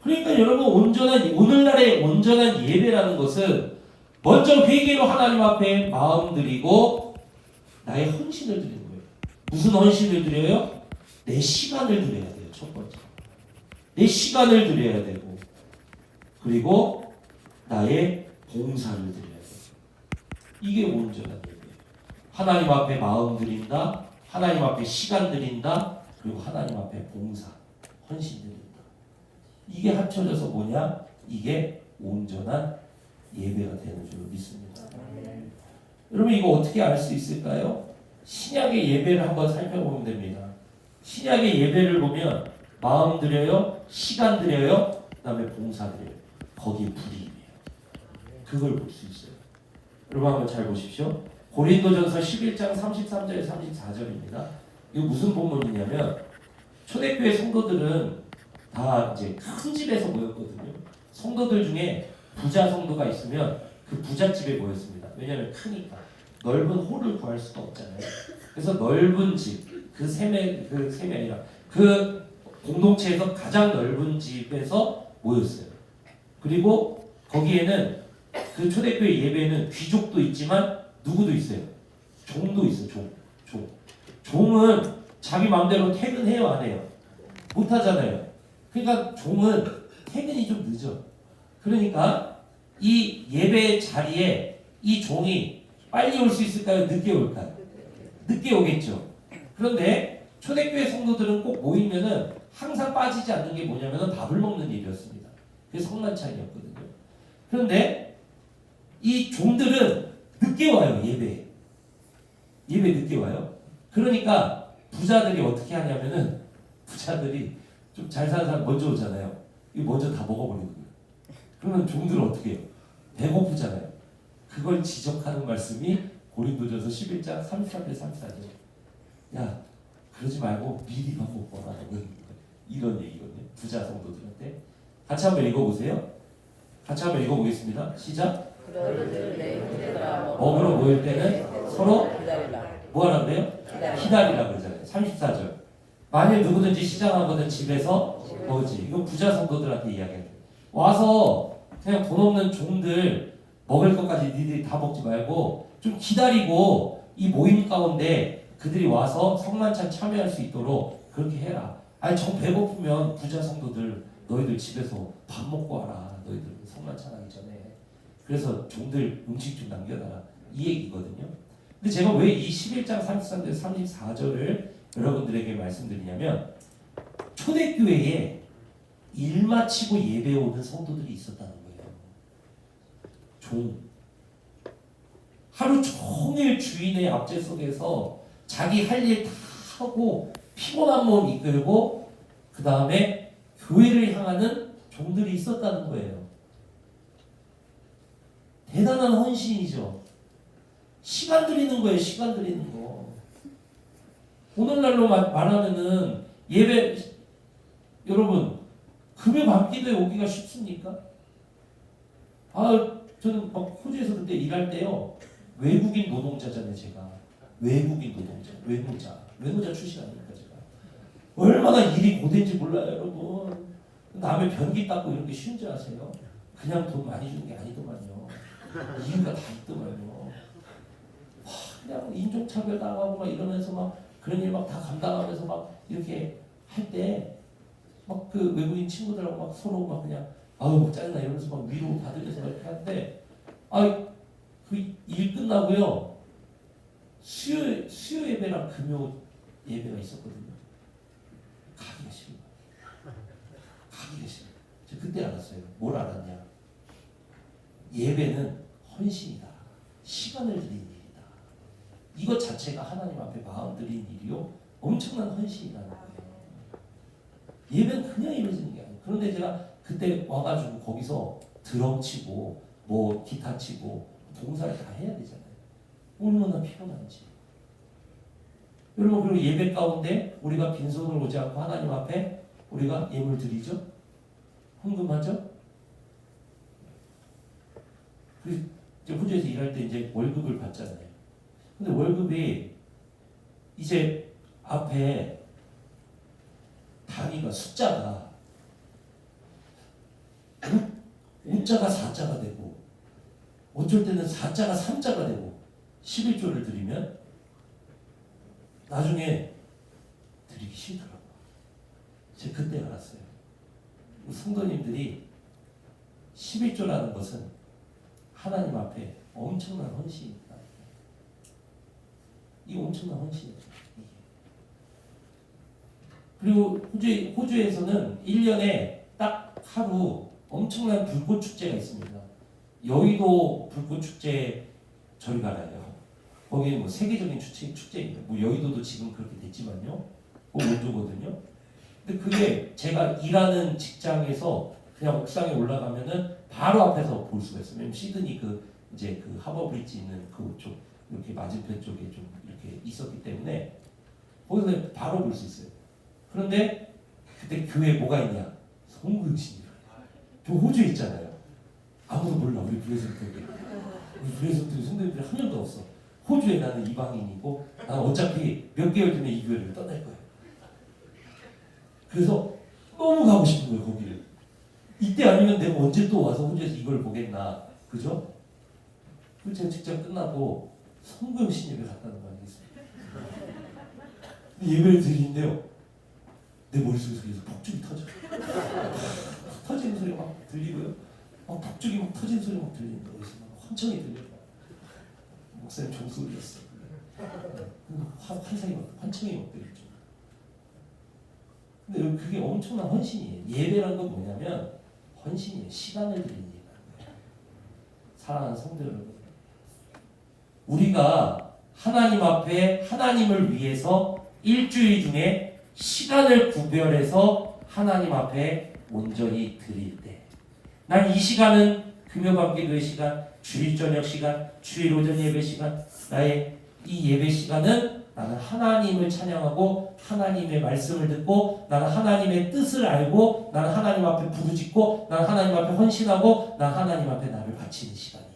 그러니까 여러분 오늘날의 온전한 예배라는 것은 먼저 회개로 하나님 앞에 마음 드리고 나의 헌신을 드리는 거예요. 무슨 헌신을 드려요? 내 시간을 드려야 돼요. 첫 번째. 내 시간을 드려야 되고 그리고 나의 봉사를 드려야 돼요. 이게 온전한 예배예요. 하나님 앞에 마음 드린다. 하나님 앞에 시간 드린다. 그리고 하나님 앞에 봉사, 헌신 드린다. 이게 합쳐져서 뭐냐? 이게 온전한 예배가 되는 줄 믿습니다. 여러분 이거 어떻게 알 수 있을까요? 신약의 예배를 한번 살펴보면 됩니다. 신약의 예배를 보면 마음 드려요, 시간 드려요, 그 다음에 봉사 드려요. 거기에 불이에요. 그걸 볼 수 있어요. 여러분 한번 잘 보십시오. 고린도전서 11장 33절 34절입니다. 이거 무슨 본문이냐면 초대교회 성도들은 다 이제 큰 집에서 모였거든요. 성도들 중에 부자 성도가 있으면 그 부잣집에 모였습니다. 왜냐하면 크니까 넓은 홀을 구할 수가 없잖아요. 그래서 넓은 집, 그 셈이 아니라 그 공동체에서 가장 넓은 집에서 모였어요. 그리고 거기에는 그 초대교회 예배는 귀족도 있지만 누구도 있어요. 종도 있어요. 종은 자기 마음대로 퇴근해요, 안 해요? 못 하잖아요. 그러니까 종은 퇴근이 좀 늦어. 그러니까 이 예배 자리에 이 종이 빨리 올 수 있을까요? 늦게 올까요? 늦게 오겠죠. 그런데 초대교회 성도들은 꼭 모이면은 항상 빠지지 않는 게 뭐냐면은 밥을 먹는 일이었습니다. 그게 성만찬이었거든요. 그런데 이 종들은 늦게 와요, 예배 늦게 와요. 그러니까 부자들이 어떻게 하냐면은 부자들이 좀 잘 사는 사람 먼저 오잖아요. 이거 먼저 다 먹어버리는 거예요. 그러면 종들은 어떻게 해요? 배고프잖아요. 그걸 지적하는 말씀이 고린도전서 11장 33절 34절. 야, 그러지 말고 미리 밥 먹고 와라. 이런 얘기거든요. 부자 성도들한테. 같이 한번 읽어보세요. 같이 한번 읽어보겠습니다. 시작. 먹으러 모일 때는 서로 뭐 하라 그래요? 기다리라 그러잖아요. 34절. 만일 누구든지 시장하거든 집에서 먹지. 이거 부자 성도들한테 이야기해요. 와서 그냥 돈 없는 종들 먹을 것까지 니들이 다 먹지 말고 좀 기다리고 이 모임 가운데 그들이 와서 성만찬 참여할 수 있도록 그렇게 해라. 아니 정 배고프면 부자 성도들 너희들 집에서 밥 먹고 와라. 너희들 성만찬 하기 전에. 그래서 종들 음식 좀 남겨놔라. 이 얘기거든요. 근데 제가 왜 이 11장 33절 34절을 여러분들에게 말씀드리냐면 초대교회에 일 마치고 예배 오는 성도들이 있었다는 거예요. 종. 하루 종일 주인의 압제 속에서 자기 할 일 다 하고 피곤한 몸 이끌고 그 다음에 교회를 향하는 종들이 있었다는 거예요. 대단한 헌신이죠. 시간 들이는 거예요. 시간 들이는 거. 오늘날로 말하면은 예배 여러분 금요 밤기도에 오기가 쉽습니까? 저는 막 호주에서 그때 일할 때요. 외국인 노동자잖아요. 제가 외국인 노동자 외노자 출신 아닙니까 제가. 얼마나 일이 고된지 몰라요 여러분. 남의 변기 닦고 이런 게 쉬운 줄 아세요? 그냥 돈 많이 주는 게 아니더만요. 이유가 다 있더만요. 그냥 인종차별 당하고 막 이러면서 막 그런 일 막 다 감당하면서 막 이렇게 할 때 막 그 외국인 친구들하고 막 서로 막 그냥 막 짜증나 이러면서 막 위로 받으면서 이렇게 하는데 그 일 끝나고요 수요 예배랑 금요 예배가 있었거든요. 가기가 싫어요. 저 그때 알았어요. 뭘 알았냐? 예배는 헌신이다. 시간을 드리는 일이다. 이것 자체가 하나님 앞에 마음 드리는 일이요 엄청난 헌신이라는 거예요. 예배는 그냥 이루어지는 게 아니에요. 그런데 제가 그때 와가지고 거기서 드럼 치고 뭐 기타 치고 봉사를 다 해야 되잖아요. 얼마나 피곤한지. 여러분 그리고 예배 가운데 우리가 빈손으로 오지 않고 하나님 앞에 우리가 예물 드리죠? 헌금하죠? 그래서 호주에서 일할 때 이제 월급을 받잖아요. 근데 월급이 이제 앞에 단위가 숫자가 우자가 4자가 되고 어쩔 때는 4자가 3자가 되고 11조를 드리면 나중에 드리기 싫더라고요. 제가 그때 알았어요. 성도님들이 11조라는 것은 하나님 앞에 엄청난 헌신입니다. 이 엄청난 헌신이죠. 그리고 호주에서는 1년에 딱 하루 엄청난 불꽃 축제가 있습니다. 여의도 불꽃 축제 저리 가라요. 거기는 뭐 세계적인 축제입니다. 뭐 여의도도 지금 그렇게 됐지만요. 그 원조거든요. 근데 그게 제가 일하는 직장에서 그냥 옥상에 올라가면은 바로 앞에서 볼 수가 있어요. 왜냐면 시드니 이제 그 하버 브릿지 있는 그쪽 이렇게 맞은편 쪽에 좀 이렇게 있었기 때문에 거기서 바로 볼 수 있어요. 그런데 그때 교회에 뭐가 있냐? 송구육신이에요. 저 호주에 있잖아요. 아무도 몰라 우리 브레센트에. 우리 브레센트 성도님들이 한 명도 없어. 호주에 나는 이방인이고 나는 어차피 몇 개월 뒤에 이 교회를 떠날 거야. 그래서 너무 가고 싶은 거예요 거기를. 이때 아니면 내가 언제 또 와서 호주에서 이걸 보겠나. 그죠? 그래서 제가 직접 끝나고 송구육신 예배 갔다는 거 아니겠습니까? 예배를 드리는데요. 내 머릿속에서 계속 폭죽이 터져. 터지는 소리 막 들리고요. 막 폭죽이 막 터지는 소리 막 들리는데 어디서 막 환청이 들려요. 목사님 종소리였어. 환상이 막 환청이 막 들리죠. 근데 그게 엄청난 헌신이에요. 예배란 건 뭐냐면 헌신이에요. 시간을 드리는 예배라는 거예요. 사랑하는 성도 여러분, 우리가 하나님 앞에 하나님을 위해서 일주일 중에 시간을 구별해서 하나님 앞에 온전히 드릴 때, 난 이 시간은 금요 밤기도의 시간, 주일 저녁 시간, 주일 오전 예배 시간, 나의 이 예배 시간은 나는 하나님을 찬양하고 하나님의 말씀을 듣고 나는 하나님의 뜻을 알고 나는 하나님 앞에 부르짖고 나는 하나님 앞에 헌신하고 나는 하나님 앞에 나를 바치는 시간이야.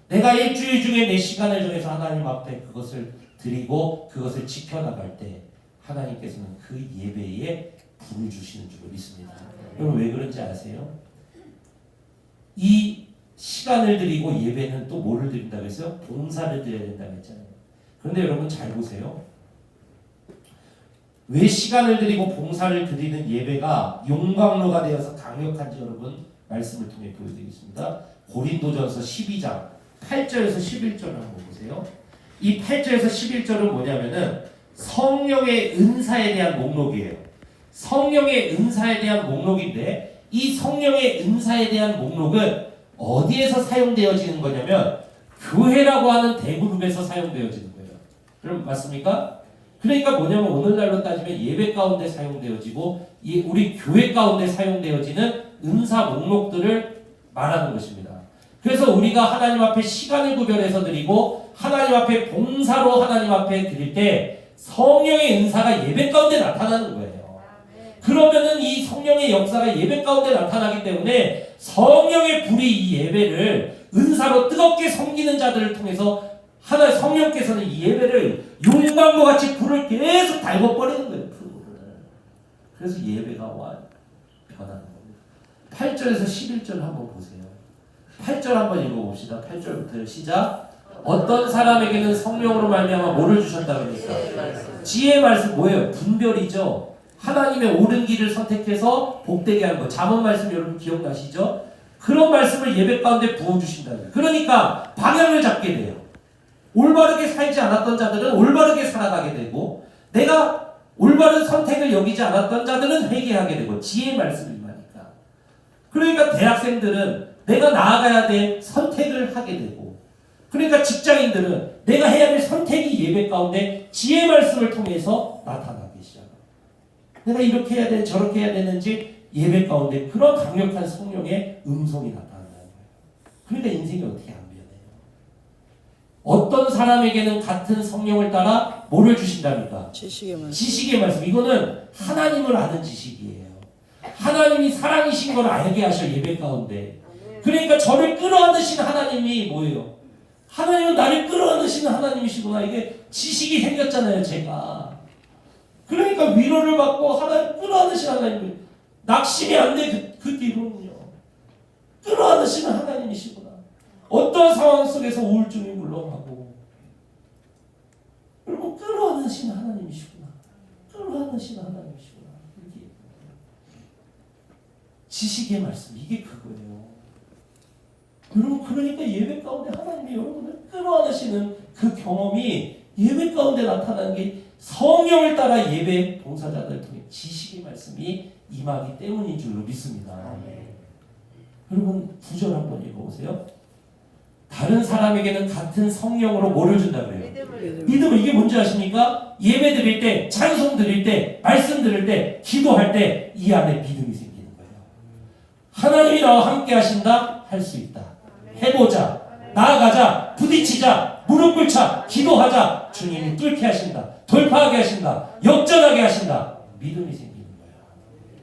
내가 일주일 중에 내 시간을 정해서 하나님 앞에 그것을 드리고 그것을 지켜나갈 때 하나님께서는 그 예배에 불을 주시는 줄로 믿습니다. 여러분 왜 그런지 아세요? 이 시간을 드리고 예배는 또 뭐를 드린다고 했어요? 봉사를 드려야 된다고 했잖아요. 그런데 여러분 잘 보세요. 왜 시간을 드리고 봉사를 드리는 예배가 용광로가 되어서 강력한지 여러분 말씀을 통해 보여드리겠습니다. 고린도전서 12장 8절에서 11절을 한번 보세요. 이 8절에서 11절은 뭐냐면은 성령의 은사에 대한 목록이에요. 성령의 은사에 대한 목록인데 이 성령의 은사에 대한 목록은 어디에서 사용되어지는 거냐면 교회라고 하는 대그룹에서 사용되어지는 거예요. 그럼 맞습니까? 그러니까 뭐냐면 오늘날로 따지면 예배 가운데 사용되어지고 우리 교회 가운데 사용되어지는 은사 목록들을 말하는 것입니다. 그래서 우리가 하나님 앞에 시간을 구별해서 드리고 하나님 앞에 봉사로 하나님 앞에 드릴 때 성령의 은사가 예배 가운데 나타나는 거예요. 그러면은 이 성령의 역사가 예배 가운데 나타나기 때문에 성령의 불이 이 예배를 은사로 뜨겁게 섬기는 자들을 통해서 하나님 성령께서는 이 예배를 용광로 같이 불을 계속 달궈버리는 거예요. 그래서 예배가 변하는 겁니다. 8절에서 11절 한번 보세요. 8절 한번 읽어봅시다. 8절부터 시작. 어떤 사람에게는 성령으로 말미암아 뭐를 주셨다 그러니까 지혜의 말씀 뭐예요? 분별이죠. 하나님의 옳은 길을 선택해서 복되게 하는 거. 잠언 말씀 여러분 기억나시죠? 그런 말씀을 예배 가운데 부어주신다는 거예요. 그러니까 방향을 잡게 돼요. 올바르게 살지 않았던 자들은 올바르게 살아가게 되고 내가 올바른 선택을 여기지 않았던 자들은 회개하게 되고 지혜의 말씀이 임하니까. 그러니까 대학생들은 내가 나아가야 될 선택을 하게 되고 그러니까 직장인들은 내가 해야 될 선택이 예배 가운데 지혜의 말씀을 통해서 나타나기 시작합니다. 내가 이렇게 해야 되는 저렇게 해야 되는지 예배 가운데 그런 강력한 성령의 음성이 나타난다는 거예요. 그러니까 인생이 어떻게 안 변해요? 어떤 사람에게는 같은 성령을 따라 뭐를 주신답니까? 지식의 말씀. 이거는 하나님을 아는 지식이에요. 하나님이 사랑이신 걸 알게 하셔 예배 가운데. 그러니까 저를 끌어안으신 하나님이 뭐예요? 하나님은 나를 끌어안으시는 하나님이시구나. 이게 지식이 생겼잖아요 제가. 그러니까 위로를 받고 하나님 끌어안으시는 하나님. 낙심이 안 돼 그 뒤로는요. 끌어안으시는 하나님이시구나. 어떤 상황 속에서 우울증이 물러가고 그리고 끌어안으시는 하나님이시구나. 끌어안으시는 하나님이시구나. 이게 지식의 말씀 이게 그거예요. 여러분 그러니까 예배 가운데 하나님이 여러분을 끌어안으시는 그 경험이 예배 가운데 나타나는 게 성령을 따라 예배 봉사자들 통해 지식의 말씀이 임하기 때문인 줄로 믿습니다. 여러분 9절 한번 읽어보세요. 다른 사람에게는 같은 성령으로 뭐를 준다 그래요? 믿음을. 이게 뭔지 아십니까? 예배 드릴 때, 찬송 드릴 때, 말씀 드릴 때, 기도할 때 이 안에 믿음이 생기는 거예요. 하나님이 나와 함께 하신다? 할 수 있다. 해보자. 나아가자. 만나자, 부딪히자, 무릎 꿇자, 기도하자. 주님이 뚫게 하신다. 돌파하게 하신다. 역전하게 하신다. 믿음이 생기는 거예요.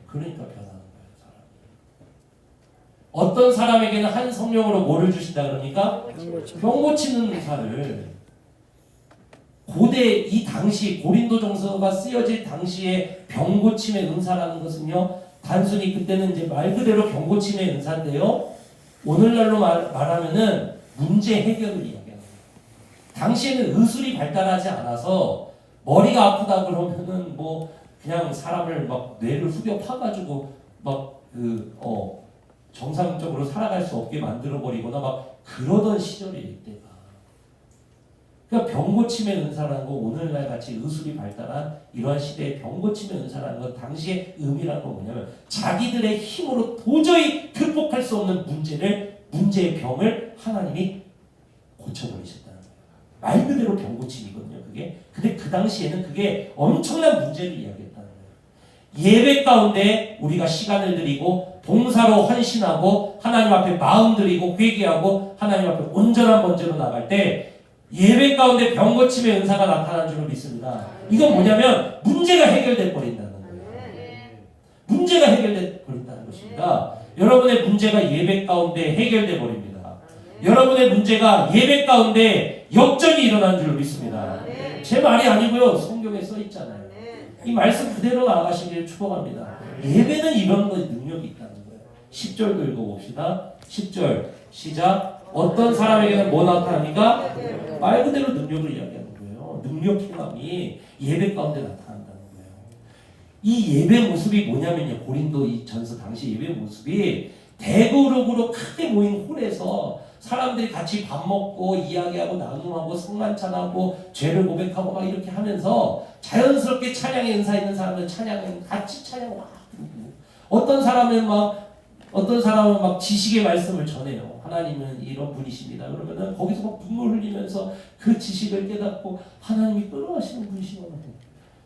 그러니까 변하는 거예요. 사람이. 어떤 사람에게는 한 성령으로 뭐를 주신다 그러니까 병 고치는 은사를. 고대 이 당시 고린도전서가 쓰여질 당시에 병 고침의 은사라는 것은요, 단순히 그때는 이제 말 그대로 병 고침의 은사인데요, 오늘날로 말하면은 문제 해결을 이야기하는 거예요. 당시에는 의술이 발달하지 않아서 머리가 아프다 그러면은 뭐 그냥 사람을 막 뇌를 후벼 파가지고 막 정상적으로 살아갈 수 없게 만들어 버리거나 막 그러던 시절이에요, 이때가. 그러니까 병고침의 은사라는 거, 오늘날 같이 의술이 발달한 이러한 시대의 병고침의 은사라는 건 당시의 의미라는 건 뭐냐면 자기들의 힘으로 도저히 극복할 수 없는 문제의 병을 하나님이 고쳐버리셨다는 거예요. 말 그대로 병고침이거든요, 그게. 근데 그 당시에는 그게 엄청난 문제를 이야기했다는 거예요. 예배 가운데 우리가 시간을 드리고 봉사로 헌신하고 하나님 앞에 마음 드리고 회개하고 하나님 앞에 온전한 번제로 나갈 때 예배 가운데 병 고침의 은사가 나타난 줄로 믿습니다. 이건 뭐냐면 문제가 해결돼 버린다는 거예요. 문제가 해결돼 버린다는 것입니다. 여러분의 문제가 예배 가운데 해결돼 버립니다. 여러분의 문제가 예배 가운데 역전이 일어난 줄로 믿습니다. 제 말이 아니고요, 성경에 써 있잖아요. 이 말씀 그대로 나아가시기를 축복합니다. 예배는 이런 거에 능력이 있다는 거예요. 10절도 읽어봅시다. 10절 시작. 어떤 사람에게는 뭐 나타나니까? 말 그대로 능력을 이야기하는 거예요. 능력 행함이 예배 가운데 나타난다는 거예요. 이 예배 모습이 뭐냐면요, 고린도 이 전서 당시 예배 모습이 대그룹으로 크게 모인 홀에서 사람들이 같이 밥 먹고 이야기하고 나눔하고 성만찬하고 죄를 고백하고 막 이렇게 하면서 자연스럽게 찬양의 은사 있는 사람은 같이 찬양 막 부르고, 어떤 사람은 막 지식의 말씀을 전해요. 하나님은 이런 분이십니다. 그러면은 거기서 막 눈물 흘리면서 그 지식을 깨닫고 하나님이 끌어가시는 분이시구나.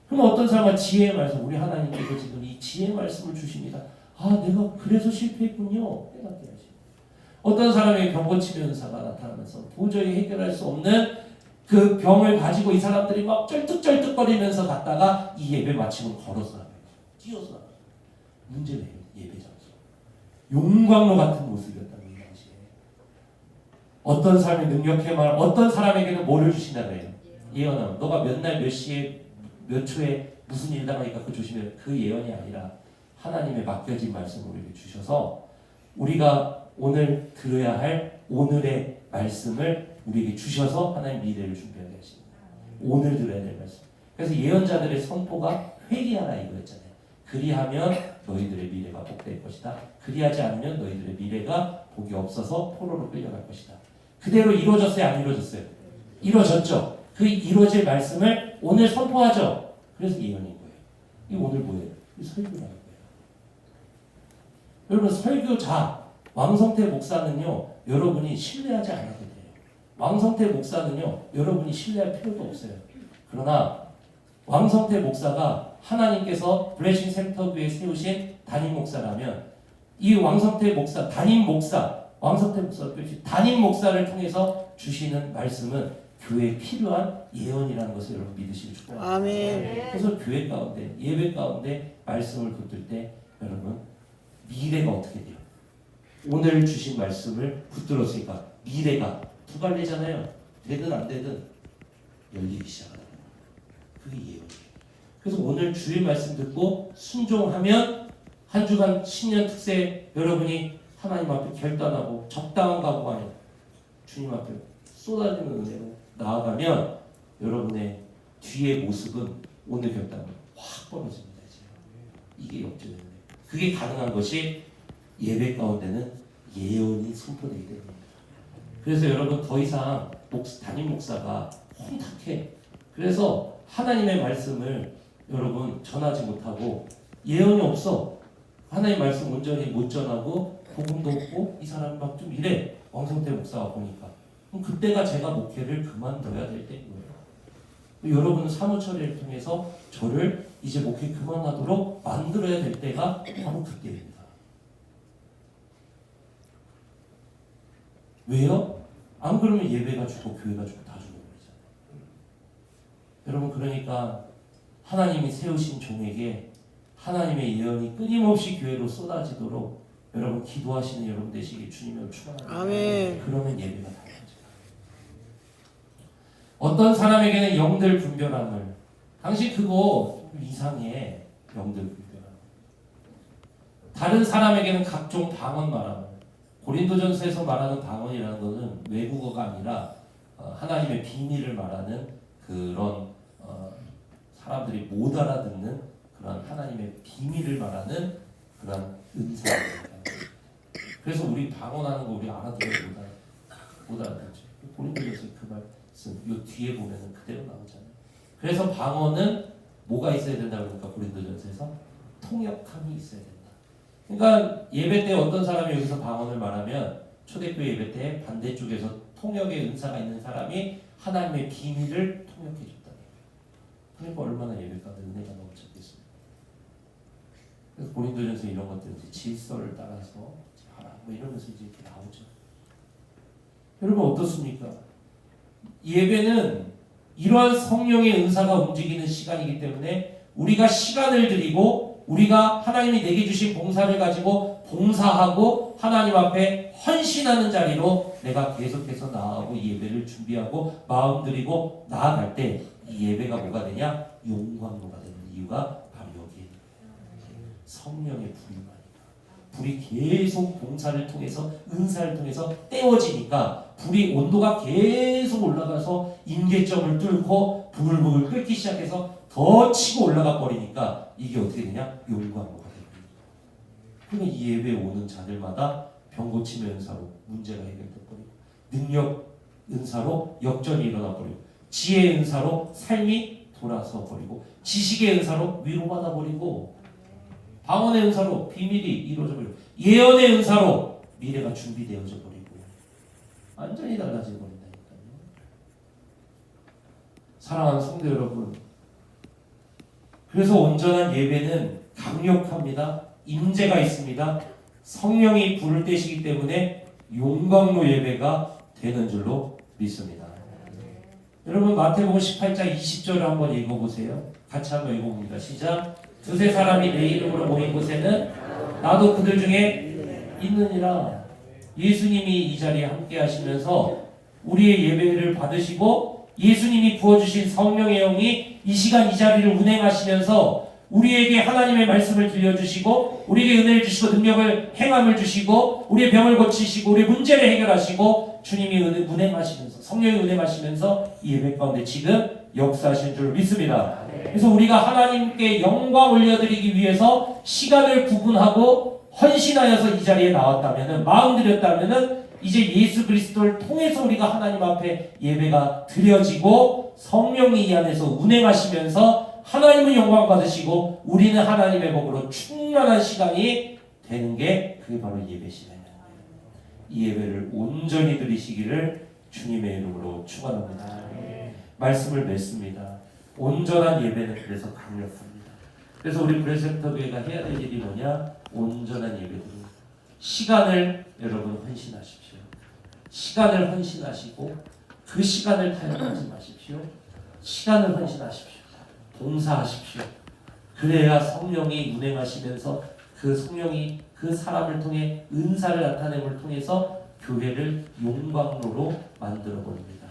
그럼 어떤 사람은 지혜의 말씀, 우리 하나님께서 지금 이 지혜의 말씀을 주십니다. 아, 내가 그래서 실패했군요. 깨닫게 하시고. 어떤 사람에게 병 고침의 은사가 나타나면서 도저히 해결할 수 없는 그 병을 가지고 이 사람들이 막 쩔뚝쩔뚝거리면서 갔다가 이 예배 마치고 걸어서 나가요. 뛰어서 나가요. 문제는 예배 장소. 용광로 같은 모습이었다. 어떤 사람이 능력해 말, 어떤 사람에게는 뭐를 주신다 그래요? 예언함. 너가 몇 날 몇 시에 몇 초에 무슨 일 당하니까 그 조심해. 그 예언이 아니라 하나님의 맡겨진 말씀을 우리에게 주셔서 우리가 오늘 들어야 할 오늘의 말씀을 우리에게 주셔서 하나님 미래를 준비하게 하십니다. 오늘 들어야 될 말씀. 그래서 예언자들의 선포가 회개하라 이거였잖아요. 그리하면 너희들의 미래가 복될 것이다. 그리하지 않으면 너희들의 미래가 복이 없어서 포로로 끌려갈 것이다. 그대로 이루어졌어요? 안 이루어졌어요? 이루어졌죠. 그 이루어질 말씀을 오늘 선포하죠. 그래서 예언인 거예요. 이 오늘 뭐예요? 이 설교라는 거예요. 여러분, 설교자 왕성태 목사는요, 여러분이 신뢰하지 않아도 돼요. 왕성태 목사는요, 여러분이 신뢰할 필요도 없어요. 그러나 왕성태 목사가 하나님께서 블레싱 센터교에 세우신 담임 목사라면 이 왕성태 목사, 왕성태 목사를 통해서 주시는 말씀은 교회에 필요한 예언이라는 것을 여러분 믿으시기 축복합니다. 아멘. 그래서 교회 가운데, 예배 가운데 말씀을 붙들 때 여러분 미래가 어떻게 돼요? 오늘 주신 말씀을 붙들었으니까 미래가 두 갈래잖아요. 되든 안 되든 열리기 시작하는 거예요. 그게 예언이에요. 그래서 오늘 주의 말씀 듣고 순종하면 한 주간 신년 특세 여러분이 하나님 앞에 결단하고 적당한 각오하며 주님 앞에 쏟아지는 은혜로 나아가면 여러분의 뒤의 모습은 오늘 결단으로 확 벌어집니다. 이게 역전입니다. 그게 가능한 것이 예배 가운데는 예언이 선포되기 때문입니다. 그래서 여러분 더 이상 담임 목사가 혼탁해. 그래서 하나님의 말씀을 여러분 전하지 못하고 예언이 없어. 하나님 말씀 온전히 못 전하고 복음도 없고 이 사람이 막 좀 이래. 왕성태 목사가 보니까. 그럼 그때가 제가 목회를 그만둬야 될 때인 거예요. 여러분은 사무처리를 통해서 저를 이제 목회 그만하도록 만들어야 될 때가 바로 그때입니다. 왜요? 안 그러면 예배가 죽고 교회가 죽고 다 죽어버리잖아요. 여러분, 그러니까 하나님이 세우신 종에게 하나님의 예언이 끊임없이 교회로 쏟아지도록 여러분 기도하시는 여러분 되시길 주님을 축원합니다. 아멘. 그러면 예배가 달라져요. 어떤 사람에게는 영들 분별함을, 당신 그거 이상해, 영들 분별함. 다른 사람에게는 각종 방언 말함을. 고린도전서에서 말하는 방언이라는 것은 외국어가 아니라 하나님의 비밀을 말하는 그런 사람들이 못 알아듣는 그런 하나님의 비밀을 말하는 그런 은사입니다. 그래서 우리 방언하는 거 우리 알아들어도 못 알아듣죠. 고린도전서 그 말씀 이 뒤에 보면은 그대로 나오잖아요. 그래서 방언은 뭐가 있어야 된다 그러니까 고린도전서에서 통역함이 있어야 된다. 그러니까 예배 때 어떤 사람이 여기서 방언을 말하면 초대교회 예배 때 반대쪽에서 통역의 은사가 있는 사람이 하나님의 비밀을 통역해 줬다. 그러니까 얼마나 예배 가운데 은혜가 넘쳤겠습니까? 그래서 고린도전서 이런 것들 이제 질서를 따라서 하라 뭐 이러면서 이제 이렇게 나오죠. 여러분 어떻습니까? 예배는 이러한 성령의 은사가 움직이는 시간이기 때문에 우리가 시간을 드리고 우리가 하나님이 내게 주신 봉사를 가지고 봉사하고 하나님 앞에 헌신하는 자리로 내가 계속해서 나아가고 예배를 준비하고 마음 드리고 나아갈 때 이 예배가 뭐가 되냐? 용광로가 되는 이유가 바로 여기에 성령의 불이 계속 봉사를 통해서 은사를 통해서 떼어지니까 불이 온도가 계속 올라가서 임계점을 뚫고 부글부글 끓기 시작해서 더 치고 올라가 버리니까 이게 어떻게 되냐? 용광로가 됩니다. 그러면 이 예배에 오는 자들마다 병 고침의 은사로 문제가 해결돼 버리고 능력 은사로 역전이 일어나 버리고 지혜의 은사로 삶이 돌아서 버리고 지식의 은사로 위로받아 버리고 방언의 은사로 비밀이 이루어져 버리고 예언의 은사로 미래가 준비되어져 버리고 완전히 달라져 버린다니까요. 사랑하는 성도 여러분, 그래서 온전한 예배는 강력합니다. 임재가 있습니다. 성령이 불을 떼시기 때문에 용광로 예배가 되는 줄로 믿습니다. 여러분 마태복음 18장 20절을 한번 읽어보세요. 같이 한번 읽어봅니다. 시작. 두세 사람이 내 이름으로 모인 곳에는 나도 그들 중에 있느니라. 예수님이 이 자리에 함께 하시면서 우리의 예배를 받으시고 예수님이 부어주신 성령의 영이 이 시간 이 자리를 운행하시면서 우리에게 하나님의 말씀을 들려주시고 우리에게 은혜를 주시고 능력을 행함을 주시고 우리의 병을 고치시고 우리의 문제를 해결하시고 주님이 운행하시면서 성령이 운행하시면서 이 예배 가운데 지금 역사하신 줄 믿습니다. 그래서 우리가 하나님께 영광 올려드리기 위해서 시간을 구분하고 헌신하여서 이 자리에 나왔다면 마음 드렸다면 이제 예수 그리스도를 통해서 우리가 하나님 앞에 예배가 드려지고 성령이 이 안에서 운행하시면서 하나님은 영광 받으시고 우리는 하나님의 복으로 충만한 시간이 되는 게 그게 바로 예배 시간입니다. 이 예배를 온전히 드리시기를 주님의 이름으로 축원합니다. 말씀을 맺습니다. 온전한 예배는 그래서 강력합니다. 그래서 우리 브레센터 교회가 해야 될 일이 뭐냐? 온전한 예배입니다. 시간을 여러분 헌신하십시오. 시간을 헌신하시고 그 시간을 타협하지 마십시오. 시간을 헌신하십시오. 봉사하십시오. 그래야 성령이 운행하시면서 그 성령이 그 사람을 통해 은사를 나타냄을 통해서 교회를 용광로로 만들어 버립니다.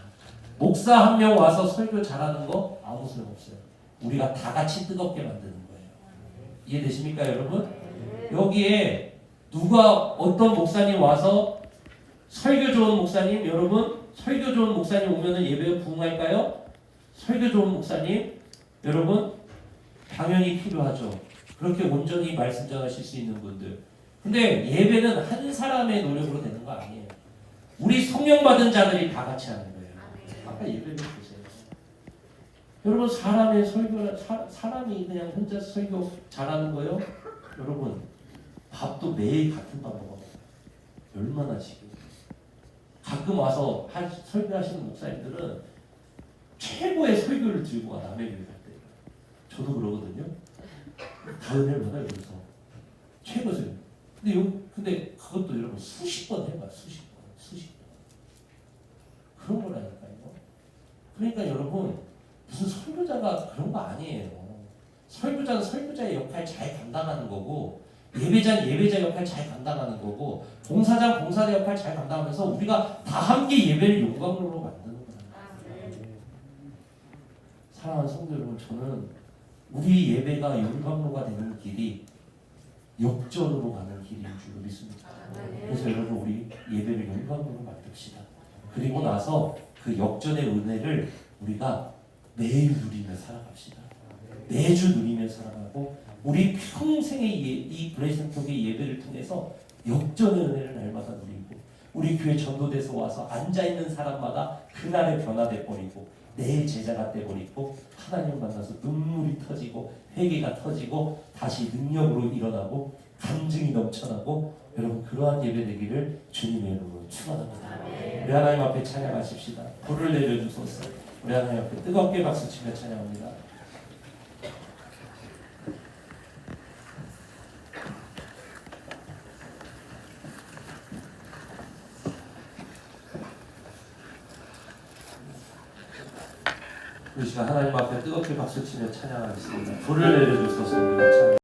목사 한 명 와서 설교 잘하는 거 아무 소용없어요. 우리가 다 같이 뜨겁게 만드는 거예요. 이해되십니까 여러분? 여기에 누가 어떤 목사님 와서 설교 좋은 목사님, 여러분 설교 좋은 목사님 오면은 예배에 부응할까요? 설교 좋은 목사님 여러분 당연히 필요하죠. 그렇게 온전히 말씀 전하실 수 있는 분들. 근데 예배는 한 사람의 노력으로 되는 거 아니에요. 우리 성령 받은 자들이 다 같이 하는 거예요. 아까 예배를 보세요. 여러분 사람의 설교, 사람이 그냥 혼자 설교 잘하는 거요? 여러분 밥도 매일 같은 밥 먹어요. 얼마나 지금. 가끔 와서 설교하시는 목사님들은 최고의 설교를 들고 와 남의 교회 갈 때. 저도 그러거든요. 다른 해마다 여기서 최고 설교. 근데 그것도 여러분 수십 번 해봐. 수십 번. 그러니까 여러분 무슨 설교자가 그런 거 아니에요. 설교자는 설교자의 역할 잘 감당하는 거고 예배자는 예배자 역할 잘 감당하는 거고 봉사자는 봉사자 역할 잘 감당하면서 우리가 다 함께 예배를 영광으로 만드는 거예요. 사랑하는 성도 여러분, 저는 우리 예배가 영광로가 되는 길이 역전으로 가는 길인 줄 믿습니다. 그래서 여러분 우리 예배를 영광으로 만듭시다. 그리고 나서 그 역전의 은혜를 우리가 매일 누리며 살아갑시다. 매주 누리며 살아가고 우리 평생의 이 브레이센톡의 예배를 통해서 역전의 은혜를 날마다 누리고 우리 교회 전도돼서 와서 앉아있는 사람마다 그날의 변화돼 버리고 내일 제자가 돼버리고 하나님 만나서 눈물이 터지고 회개가 터지고 다시 능력으로 일어나고 감증이 넘쳐나고 여러분 그러한 예배 되기를 주님의 이름으로 축원합니다. 우리 하나님 앞에 찬양하십시다. 불을 내려주소서. 우리 하나님 앞에 뜨겁게 박수치며 찬양합니다. 우리 시간 하나님 앞에 뜨겁게 박수치며 찬양하겠습니다. 불을 내려주소서. 우리가 찬양.